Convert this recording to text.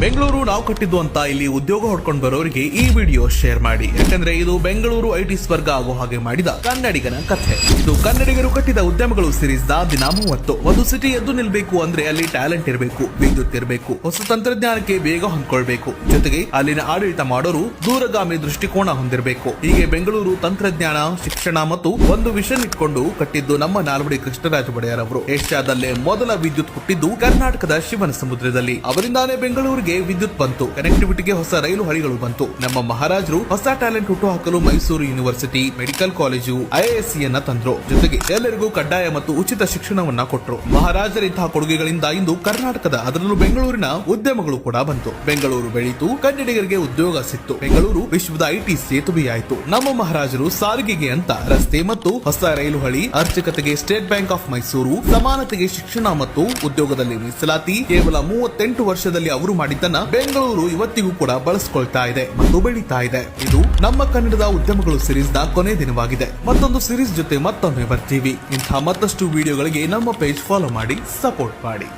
ಬೆಂಗಳೂರು ನಾವು ಕಟ್ಟಿದ್ದು ಅಂತ ಇಲ್ಲಿ ಉದ್ಯೋಗ ಹೊಡ್ಕೊಂಡು ಬರೋರಿಗೆ ಈ ವಿಡಿಯೋ ಶೇರ್ ಮಾಡಿ, ಯಾಕಂದ್ರೆ ಇದು ಬೆಂಗಳೂರು ಐಟಿ ಸ್ವರ್ಗ ಆಗೋ ಹಾಗೆ ಮಾಡಿದ ಕನ್ನಡಿಗನ ಕಥೆ. ಇದು ಕನ್ನಡಿಗರು ಕಟ್ಟಿದ ಉದ್ಯಮಗಳು ಸಿರೀಸ್ ದ ದಿನ 30. ಒಂದು ಸಿಟಿ ಎದ್ದು ನಿಲ್ಬೇಕು ಅಂದ್ರೆ ಅಲ್ಲಿ ಟ್ಯಾಲೆಂಟ್ ಇರಬೇಕು, ವಿದ್ಯುತ್ ಇರಬೇಕು, ಹೊಸ ತಂತ್ರಜ್ಞಾನಕ್ಕೆ ಬೇಗ ಹೊಂದ್ಕೊಳ್ಬೇಕು, ಜೊತೆಗೆ ಅಲ್ಲಿನ ಆಡಳಿತ ಮಾಡೋರು ದೂರಗಾಮಿ ದೃಷ್ಟಿಕೋನ ಹೊಂದಿರಬೇಕು. ಹೀಗೆ ಬೆಂಗಳೂರು ತಂತ್ರಜ್ಞಾನ, ಶಿಕ್ಷಣ ಮತ್ತು ಒಂದು ವಿಷನ್ ಇಟ್ಕೊಂಡು ಕಟ್ಟಿದ್ದು ನಮ್ಮ ನಾಲ್ವಡಿ ಕೃಷ್ಣರಾಜ ಒಡೆಯರ್ ಅವರು. ಏಷ್ಯಾದಲ್ಲೇ ಮೊದಲ ವಿದ್ಯುತ್ ಹುಟ್ಟಿದ್ದು ಕರ್ನಾಟಕದ ಶಿವನ ಸಮುದ್ರದಲ್ಲಿ. ಅವರಿಂದಾನೇ ಬೆಂಗಳೂರಿಗೆ ವಿದ್ಯುತ್ ಬಂತು, ಕನೆಕ್ಟಿವಿಟಿಗೆ ಹೊಸ ರೈಲು ಹಳಿಗಳು ಬಂತು. ನಮ್ಮ ಮಹಾರಾಜರು ಹೊಸ ಟ್ಯಾಲೆಂಟ್ ಹುಟ್ಟು ಹಾಕಲು Mysuru university, medical college, IISc ಅನ್ನ ತಂದ್ರು. ಜೊತೆಗೆ ಎಲ್ಲರಿಗೂ ಕಡ್ಡಾಯ ಮತ್ತು ಉಚಿತ ಶಿಕ್ಷಣವನ್ನ ಕೊಟ್ಟರು. ಮಹಾರಾಜರ ಇಂತಹ ಕೊಡುಗೆಗಳಿಂದ ಇಂದು ಕರ್ನಾಟಕದ, ಅದರಲ್ಲೂ ಬೆಂಗಳೂರಿನ ಉದ್ಯಮಗಳು ಕೂಡ ಬಂತು. ಬೆಂಗಳೂರು ಬೆಳೀತು, ಕನ್ನಡಿಗರಿಗೆ ಉದ್ಯೋಗ ಸಿಕ್ತು. ಬೆಂಗಳೂರು ವಿಶ್ವದ ಐಟಿ ಸೇತುವೆಯಾಯಿತು. ನಮ್ಮ ಮಹಾರಾಜರು ಸಾರಿಗೆಗೆ ಅಂತ ರಸ್ತೆ ಮತ್ತು ಹೊಸ ರೈಲು ಹಳಿ, ಆರ್ಥಿಕತೆಗೆ ಸ್ಟೇಟ್ ಬ್ಯಾಂಕ್ ಆಫ್ ಮೈಸೂರು, ಸಮಾನತೆಗೆ ಶಿಕ್ಷಣ ಮತ್ತು ಉದ್ಯೋಗದಲ್ಲಿ ಮೀಸಲಾತಿ, ಕೇವಲ 38 ವರ್ಷದಲ್ಲಿ ಅವರು ಮಾಡಿದ್ದನ್ನ ಬೆಂಗಳೂರು ಇವತ್ತಿಗೂ ಕೂಡ ಬಳಸಿಕೊಳ್ತಾ ಇದೆ ಮತ್ತು ಬೆಳೀತಾ ಇದೆ. ಇದು ನಮ್ಮ ಕನ್ನಡದ ಉದ್ಯಮಗಳು ಸಿರೀಸ್ ನ ಕೊನೆ ದಿನವಾಗಿದೆ. ಮತ್ತೊಂದು ಸಿರೀಸ್ ಜೊತೆ ಮತ್ತೊಮ್ಮೆ ಬರ್ತೀವಿ. ಇಂತಹ ಮತ್ತಷ್ಟು ವಿಡಿಯೋಗಳಿಗೆ ನಮ್ಮ ಪೇಜ್ ಫಾಲೋ ಮಾಡಿ, ಸಪೋರ್ಟ್ ಮಾಡಿ.